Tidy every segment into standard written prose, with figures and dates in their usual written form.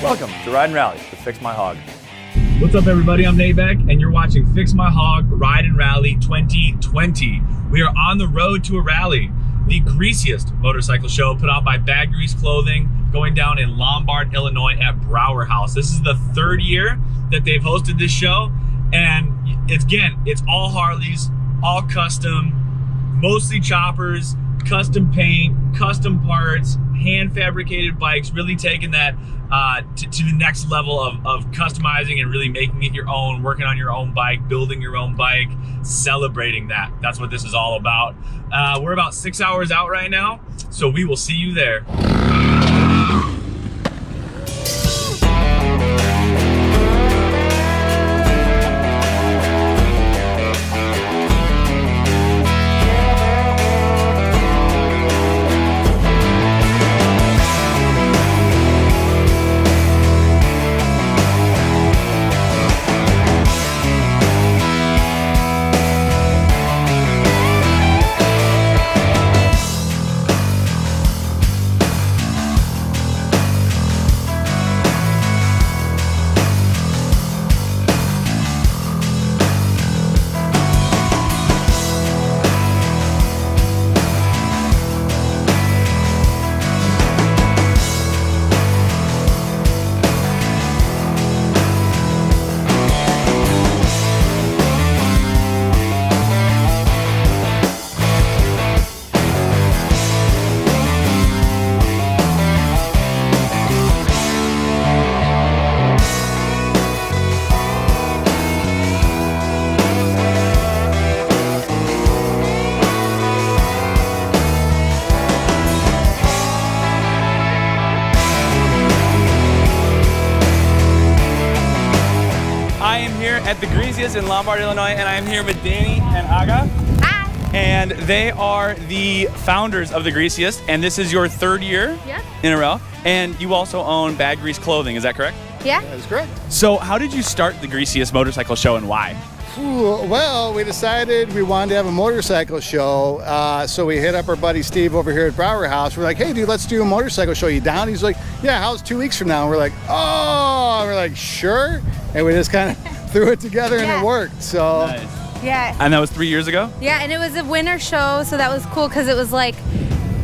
Welcome to Ride and Rally with Fix My Hog. What's up, everybody? I'm Nate Beck, and you're watching Fix My Hog Ride and Rally 2020. We are on the road to a rally, the Greasiest Motorcycle Show put on by Bad Grease Clothing, going down in Lombard, Illinois at Brauer House. This is the third year that they've hosted this show, and it's all Harleys, all custom, mostly choppers, custom paint, custom parts, hand fabricated bikes, really taking that to the next level of customizing and really making it your own, working on your own bike, building your own bike, celebrating that. That's what this is all about. We're about 6 hours out right now, so we will see you there. At the Greasiest in Lombard, Illinois, and I am here with Danny and Aga. Hi. And they are the founders of the Greasiest, and this is your third year in a row. And you also own Bad Grease Clothing, is that correct? Yeah. That is correct. So how did you start the Greasiest Motorcycle Show and why? Well, we decided we wanted to have a motorcycle show, so we hit up our buddy Steve over here at Brauer House. We're like, hey, dude, let's do a motorcycle show. You down? He's like, yeah, how's 2 weeks from now? And we're like, oh, and we're like, sure. And we just kind of threw it together and it worked. So. Nice. Yeah. And that was 3 years ago? Yeah, and it was a winter show, so that was cool because it was like,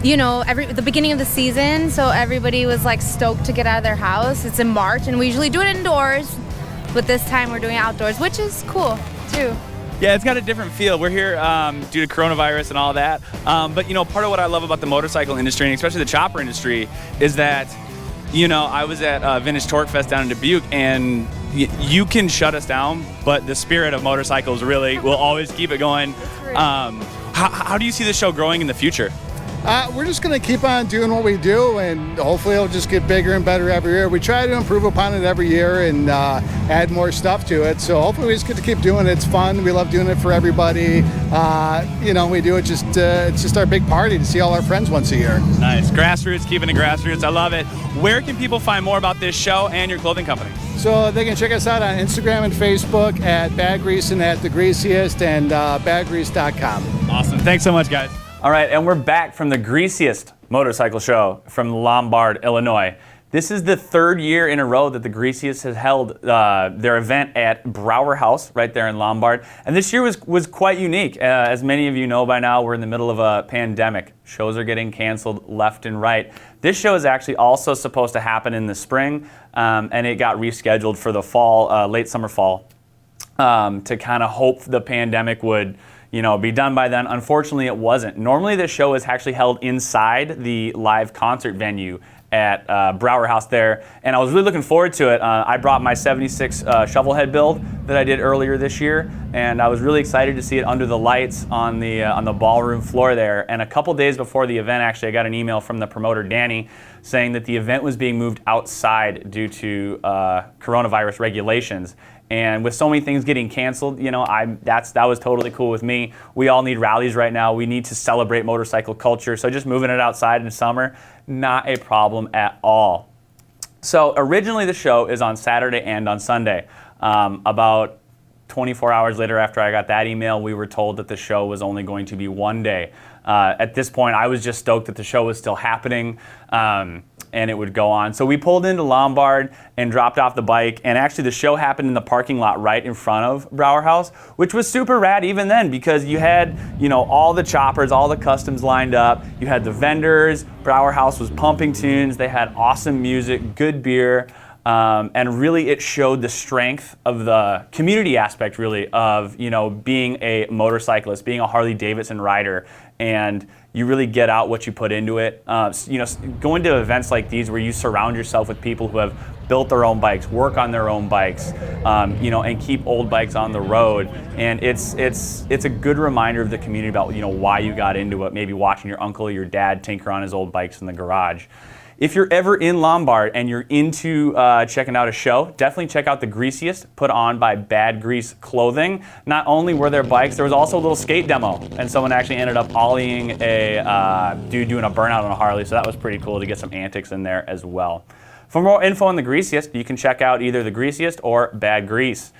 you know, the beginning of the season, so everybody was like stoked to get out of their house. It's in March, and we usually do it indoors, but this time we're doing it outdoors, which is cool too. Yeah, it's got a different feel. We're here due to coronavirus and all that. But, you know, part of what I love about the motorcycle industry, and especially the chopper industry, is that, you know, I was at Vintage Torque Fest down in Dubuque, and you can shut us down, but the spirit of motorcycles really will always keep it going. How do you see the show growing in the future? We're just going to keep on doing what we do, and hopefully it'll just get bigger and better every year. We try to improve upon it every year and add more stuff to it. So hopefully we just get to keep doing it. It's fun. We love doing it for everybody. You know, we do it just, it's just our big party to see all our friends once a year. Nice. Grassroots, keeping it grassroots. I love it. Where can people find more about this show and your clothing company? So they can check us out on Instagram and Facebook at Bad Grease and at The Greasiest and badgrease.com. Awesome. Thanks so much, guys. All right, and we're back from the Greasiest Motorcycle Show from Lombard, Illinois. This is the third year in a row that the Greasiest has held their event at Brauer House right there in Lombard. And this year was quite unique. As many of you know by now, we're in the middle of a pandemic. Shows are getting canceled left and right. This show is actually also supposed to happen in the spring, and it got rescheduled for the fall, late summer fall, to kind of hope the pandemic would, you know, be done by then. Unfortunately, it wasn't. Normally, this show is actually held inside the live concert venue at Brauer House there, and I was really looking forward to it. I brought my 76 shovelhead build that I did earlier this year, and I was really excited to see it under the lights on the ballroom floor there. And a couple days before the event, actually, I got an email from the promoter, Danny, saying that the event was being moved outside due to coronavirus regulations. And with so many things getting canceled, you know, that was totally cool with me. We all need rallies right now. We need to celebrate motorcycle culture. So just moving it outside in the summer, not a problem at all. So originally the show is on Saturday and on Sunday. About 24 hours later after I got that email, we were told that the show was only going to be one day. At this point, I was just stoked that the show was still happening. and it would go on. So we pulled into Lombard and dropped off the bike, and actually the show happened in the parking lot right in front of Brauer House, which was super rad even then, because you had, you know, all the choppers, all the customs lined up, you had the vendors, Brauer House was pumping tunes, they had awesome music, good beer, and really it showed the strength of the community aspect, really, of, you know, being a motorcyclist, being a Harley Davidson rider, and you really get out what you put into it. You know, going to events like these where you surround yourself with people who have built their own bikes, work on their own bikes, you know, and keep old bikes on the road. And it's a good reminder of the community about, you know, why you got into it. Maybe watching your uncle or your dad tinker on his old bikes in the garage. If you're ever in Lombard and you're into checking out a show, definitely check out the Greasiest, put on by Bad Grease Clothing. Not only were there bikes, there was also a little skate demo, and someone actually ended up ollieing a dude doing a burnout on a Harley, so that was pretty cool to get some antics in there as well. For more info on the Greasiest, you can check out either the Greasiest or Bad Grease.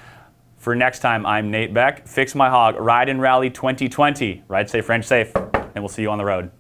For next time, I'm Nate Beck. Fix My Hog, Ride and Rally 2020. Ride safe, range safe, and we'll see you on the road.